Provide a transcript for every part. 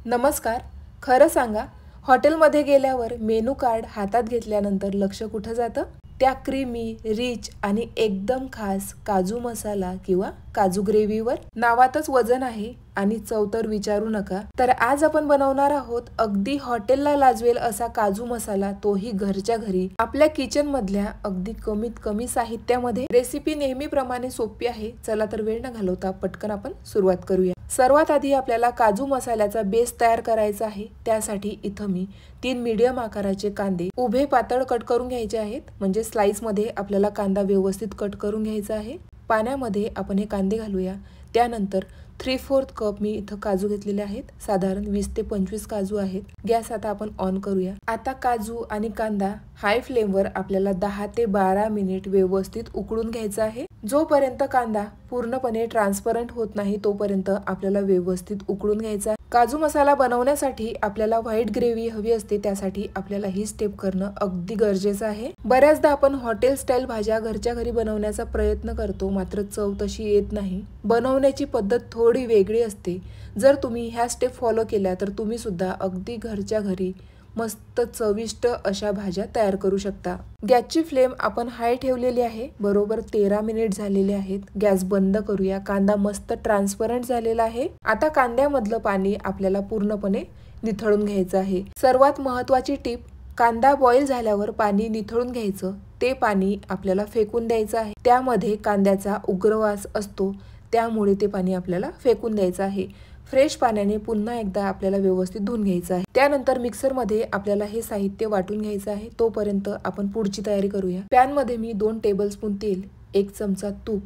नमस्कार. खरं सांगा, हॉटेलमध्ये गेल्यावर मेनू कार्ड हातात घेतल्यानंतर लक्ष कुठं जातं? त्या क्रीमी, रिच आणि एकदम खास काजू मसाला किंवा काजू ग्रेव्हीवर. नावातच वजन आहे आणि चव तर विचारू नका. तर आज आपण बनवणार आहोत अगदी हॉटेलला लाजवेल असा काजू मसाला, तोही घरच्या घरी, आपल्या किचन मधल्या अगदी कमीत कमी साहित्यामध्ये. रेसिपी नेहमीप्रमाणे सोपी आहे. चला तर वेळ न घालवता पटकन आपण सुरुवात करूया. सर्वात आधी आपल्याला काजू मसाल्याचा बेस तयार करायचा आहे. त्यासाठी इथं मी 3 मीडियम आकाराचे कांदे उभे पातळ कट करून घ्यायचे आहेत. म्हणजे स्लाइस मध्ये आपल्याला कांदा व्यवस्थित कट करून घ्यायचा आहे. पाण्यामध्ये आपण हे कांदे घालूया. त्यानंतर 3/4 कप मी इथं काजू घेतलेले आहेत. साधारण 20 ते 25 काजू आहेत. गॅस आता आपण ऑन करूया. आता काजू आणि कांदा हाय फ्लेमवर आपल्याला 10 ते 12 मिनिट व्यवस्थित उकळून घ्यायचा आहे. जोपर्यंत कांदा पूर्णपणे ट्रान्सपरंट होत नाही तोपर्यंत आपल्याला व्यवस्थित उकळून घ्यायचा. काजू मसाला बनवण्यासाठी आपल्याला व्हाईट ग्रेव्ही हवी असते. त्यासाठी आपल्याला ही स्टेप करणं अगदी गरजेचं आहे. बऱ्याचदा आपण हॉटेल स्टाईल भाज्या घरच्या घरी बनवण्याचा प्रयत्न करतो, मात्र चव तशी येत नाही. बनवण्याची पद्धत थोडी वेगळी असते. जर तुम्ही ह्या स्टेप फॉलो केल्या तर तुम्ही सुद्धा अगदी घरच्या घरी मस्त चविष्ट अशा भाज्या तयार करू शकता. गॅसची फ्लेम आपण हाय ठेवलेली आहे. बरोबर 13 मिनिट झालेले आहेत. गॅस बंद करूया. कांदा मस्त ट्रान्सपरंट झालेला आहे. आता कांद्यामधलं पाणी आपल्याला पूर्णपणे निथळून घ्यायचं आहे. सर्वात महत्त्वाची टीप, कांदा बॉईल झाल्यावर पाणी निथळून घ्यायचं. ते पाणी आपल्याला फेकून द्यायचं आहे. त्यामध्ये कांद्याचा उग्रवास असतो, त्यामुळे ते पाणी आपल्याला फेकून द्यायचं आहे. फ्रेश पाण्याने पुन्हा एकदा आपल्याला व्यवस्थित धुवून घ्यायचं आहे. त्यानंतर मिक्सरमध्ये आपल्याला हे साहित्य वाटून घ्यायचं आहे. तोपर्यंत आपण पुढची तयारी करूया. पॅनमध्ये मी 2 टेबलस्पून तेल, 1 चमचा तूप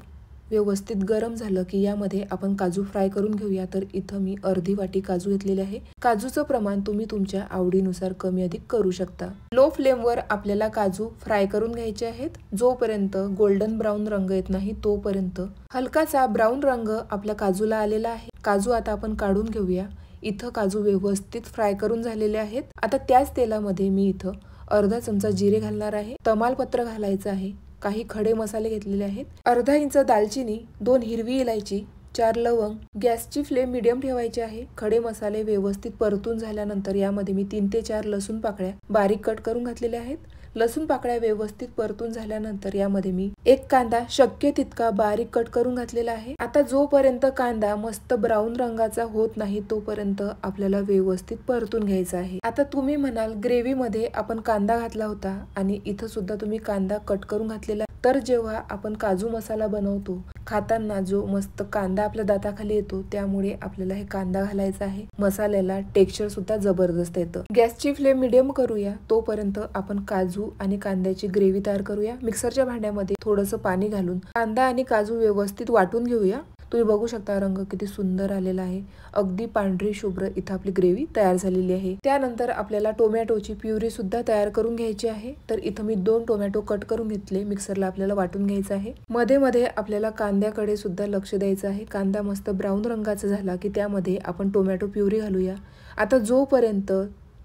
व्यवस्थित गरम झालं की यामध्ये आपण काजू फ्राय करून घेऊया. तर इथं मी अर्धी वाटी काजू घेतलेले आहे. काजूचं प्रमाण तुम्ही तुमच्या आवडीनुसार कमी अधिक करू शकता. लो फ्लेमवर आपल्याला काजू फ्राय करून घ्यायचे आहेत. जोपर्यंत गोल्डन ब्राऊन रंग येत नाही तोपर्यंत. हलकासा ब्राऊन रंग आपल्या काजूला आलेला आहे. काजू आता आपण काढून घेऊया. इथं काजू व्यवस्थित फ्राय करून झालेले आहेत. आता त्याच तेलामध्ये मी इथं अर्धा चमचा जिरे घालणार आहे. तमालपत्र घालायचं आहे. काही खडे मसाले घेतलेले आहेत. अर्धा इंच दालचिनी, 2 हिरवी इलायची, 4 लवंग. गॅसची फ्लेम मीडियम ठेवायची आहे. खडे मसाले व्यवस्थित परतून झाल्यानंतर यामध्ये मी 3 ते 4 लसूण पाकळ्या बारीक कट करून घातलेल्या आहेत. लसूण पाकळ्या व्यवस्थित परतून झाल्यानंतर यामध्ये मी 1 कांदा शक्य तितका बारीक कट करून घातलेला आहे. आता जोपर्यंत कांदा मस्त ब्राऊन रंगाचा होत नाही तोपर्यंत आपल्याला व्यवस्थित परतून घ्यायचा आहे. आता तुम्ही म्हणाल, ग्रेव्ही मध्ये आपण कांदा घातला होता आणि इथं सुद्धा तुम्ही कांदा कट करून घातलेला. तर जेव्हा आपण काजू मसाला बनवतो, खाताना जो मस्त कांदा आपल्या दाताखाली येतो, त्यामुळे आपल्याला हे कांदा घालायचा आहे. मसाल्याला टेक्स्चर सुद्धा जबरदस्त येतं. गॅसची फ्लेम मीडियम करूया. तोपर्यंत आपण काजू आणि कांद्याची ग्रेव्ही तयार करूया. मिक्सरच्या भांड्यामध्ये थोडंसं पाणी घालून कांदा आणि काजू व्यवस्थित वाटून घेऊया. तुम्ही बघू शकता रंग किती सुंदर आलेला आहे. अगदी पांढरी शुभ्र इथं आपली ग्रेव्ही तयार झालेली आहे. त्यानंतर आपल्याला टोमॅटोची प्युरी सुद्धा तयार करून घ्यायची आहे. तर इथं मी 2 टोमॅटो कट करून घेतले. मिक्सरला आपल्याला वाटून घ्यायचं आहे. मध्ये मध्ये आपल्याला कांद्याकडे सुद्धा लक्ष द्यायचं आहे. कांदा मस्त ब्राऊन रंगाचा झाला की त्यामध्ये आपण टोमॅटो प्युरी घालूया. आता जोपर्यंत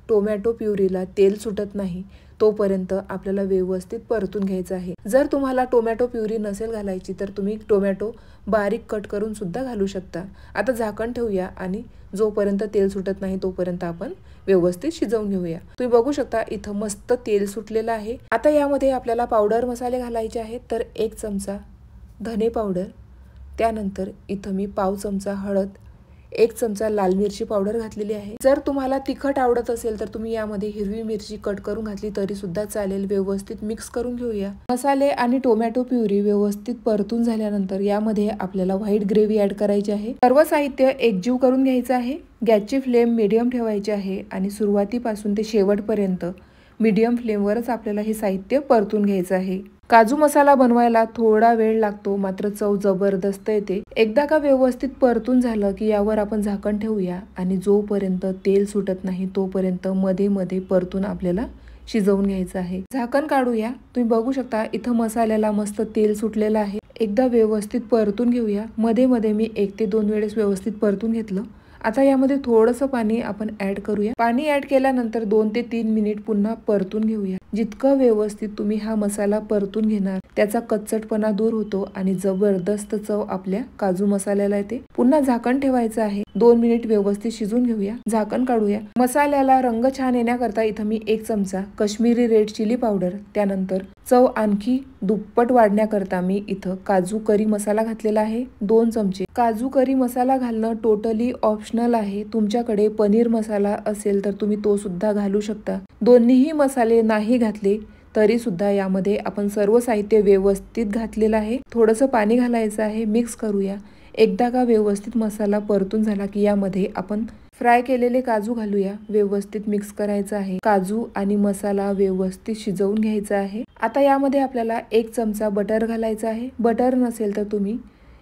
टोमॅटो प्युरीला तेल सुटत नाही तोपर्यंत आपल्याला व्यवस्थित परतून घ्यायचं आहे. जर तुम्हाला टोमॅटो प्युरी नसेल घालायची तर तुम्ही टोमॅटो बारीक कट करून सुद्धा घालू शकता. आता झाकण ठेवूया आणि जोपर्यंत तेल सुटत नाही तोपर्यंत आपण व्यवस्थित शिजवून घेऊया. तुम्ही बघू शकता इथं मस्त तेल सुटलेलं आहे. आता यामध्ये आपल्याला पावडर मसाले घालायचे आहेत. तर 1 चमचा धने पावडर, त्यानंतर इथं मी पाव चमचा हळद, 1 चमचा लाल मिरची पावडर घातलेली आहे. जर तुम्हाला तिखट आवडत असेल तर तुम्ही यामध्ये हिरवी मिरची कट करून घातली तरी सुद्धा चालेल. व्यवस्थित मिक्स करून घेऊया. मसाले आणि टोमॅटो प्युरी व्यवस्थित परतून झाल्यानंतर यामध्ये आपल्याला व्हाईट ग्रेव्ही ऍड करायची आहे. सर्व साहित्य एकजीव करून घ्यायचं आहे. गॅसची फ्लेम मीडियम ठेवायची आहे आणि सुरुवातीपासून ते शेवटपर्यंत मीडियम फ्लेमवरच आपल्याला हे साहित्य परतून घ्यायचं आहे. काजू मसाला बनवायला थोडा वेळ लागतो, मात्र चव जबरदस्त येते. एकदा का व्यवस्थित परतून झालं की यावर आपण झाकण ठेवूया आणि जोपर्यंत तेल सुटत नाही तोपर्यंत मध्ये मध्ये परतून आपल्याला शिजवून घ्यायचं आहे. झाकण काढूया. तुम्ही बघू शकता इथं मसाल्याला मस्त तेल सुटलेलं आहे. एकदा व्यवस्थित परतून घेऊया. मध्ये मध्ये मी 1 ते 2 वेळेस व्यवस्थित परतून घेतलं. आता यामध्ये थोडंसं पाणी आपण ऍड करूया. पाणी ऍड केल्यानंतर 2 ते 3 मिनिट पुन्हा परतून घेऊया. जितकं व्यवस्थित तुम्ही हा मसाला परतून घेणार त्याचा कच्चटपणा दूर होतो आणि जबरदस्त चव आपल्या काजू मसाल्याला येते. पुन्हा झाकण ठेवायचं आहे 2 मिनिट व्यवस्थित शिजून घेऊया. झाकण काढूया. मसाल्याला रंग छान येण्याकरता इथं मी 1 चमचा कश्मीरी रेड चिली पावडर, त्यानंतर चव आणखी दुप्पट वाढण्याकरता मी इथं काजू करी मसाला घातलेला आहे 2 चमचे. काजू करी मसाला घालणं टोटली ऑप्शनल आहे. तुमच्याकडे पनीर मसाला असेल तर तुम्ही तो सुद्धा घालू शकता. दोन्हीही मसाले नाही घातले तरी सुद्धा यामध्ये आपण सर्व साहित्य व्यवस्थित घातलेलं आहे. थोडंसं पाणी घालायचं आहे. मिक्स करूया. एकदा का व्यवस्थित मसाला परतून झाला की यामध्ये आपण फ्राय केलेले काजू घालूया. व्यवस्थित मिक्स करायचं आहे. काजू आणि मसाला व्यवस्थित शिजवून घ्यायचा आहे. आता यामध्ये आपल्याला 1 चमचा बटर घालायचा आहे. बटर नसेल तर तुम्ही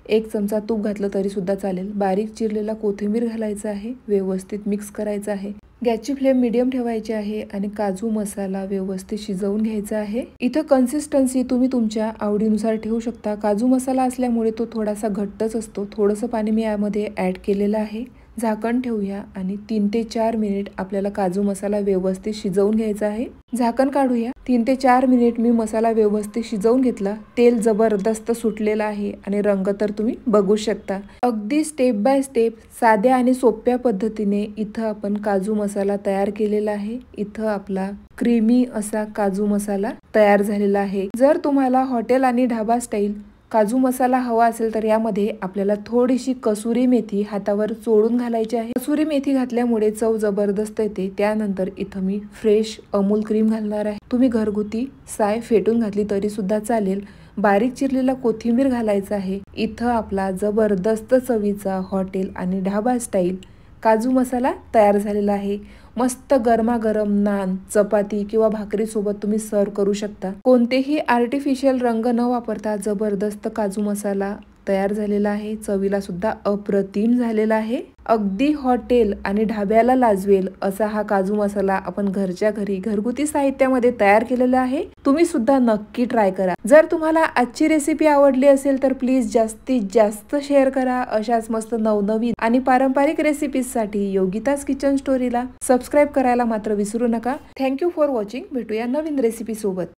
1 चमचा तूप घातलं तरी सुद्धा चालेल. बारीक चिरलेला कोथिंबीर घालायचा आहे. व्यवस्थित मिक्स करायचं आहे. गॅसची फ्लेम मीडियम ठेवायची आहे आणि काजू मसाला व्यवस्थित शिजवून घ्यायचा आहे. इथं कन्सिस्टन्सी तुम्ही तुमच्या आवडीनुसार ठेवू शकता. काजू मसाला असल्यामुळे तो थोडासा घट्टच असतो. थोडंसं पाणी मी यामध्ये ऍड केलेलं आहे. झाकण ठेवूया आणि 3 ते 4 मिनिट आपल्याला काजू मसाला व्यवस्थित शिजवून घ्यायचा आहे. झाकण काढूया. 3 ते 4 मिनिट मी मसाला व्यवस्थित शिजवून घेतला. तेल जबरदस्त सुटलेलं आहे आणि रंग तर तुम्ही बघू शकता. अगदी स्टेप बाय स्टेप साध्या आणि सोप्या पद्धतीने इथं आपण काजू मसाला तयार केलेला आहे. इथं आपला क्रीमी असा काजू मसाला तयार झालेला आहे. जर तुम्हाला हॉटेल आणि ढाबा स्टाईल काजू मसाला हवा असेल तर यामध्ये आपल्याला थोडीशी कसुरी मेथी हातावर चोळून घालायची आहे. कसुरी मेथी घातल्यामुळे चव जबरदस्त येते. त्यानंतर इथं मी फ्रेश अमूल क्रीम घालणार आहे. तुम्ही घरगुती साय फेटून घातली तरी सुद्धा चालेल. बारीक चिरलेला कोथिंबीर घालायचा आहे. इथं आपला जबरदस्त चवीचा हॉटेल आणि ढाबा स्टाईल काजू मसाला तयार झालेला आहे. मस्त गरमागरम नान, चपाती किंवा भाकरी सोबत तुम्ही सर्व करू शकता. कोणतेही आर्टिफिशियल रंग न वापरता जबरदस्त काजू मसाला तयार झालेला आहे. चवीला सुद्धा अप्रतिम झालेला आहे. अगदी हॉटेल आणि ढाब्याला लाजवेल असा हा काजू मसाला आपण घरच्या घरी घरगुती साहित्यामध्ये तयार केलेला आहे. तुम्ही सुद्धा नक्की ट्राय करा. जर तुम्हाला आजची रेसिपी आवडली असेल तर प्लीज जास्तीत जास्त शेअर करा. अशाच मस्त नवनवीन आणि पारंपरिक रेसिपीजसाठी योगिताज किचन स्टोरीला सबस्क्राईब करायला मात्र विसरू नका. Thank you for watching. भेटूया नवीन रेसिपी सोबत.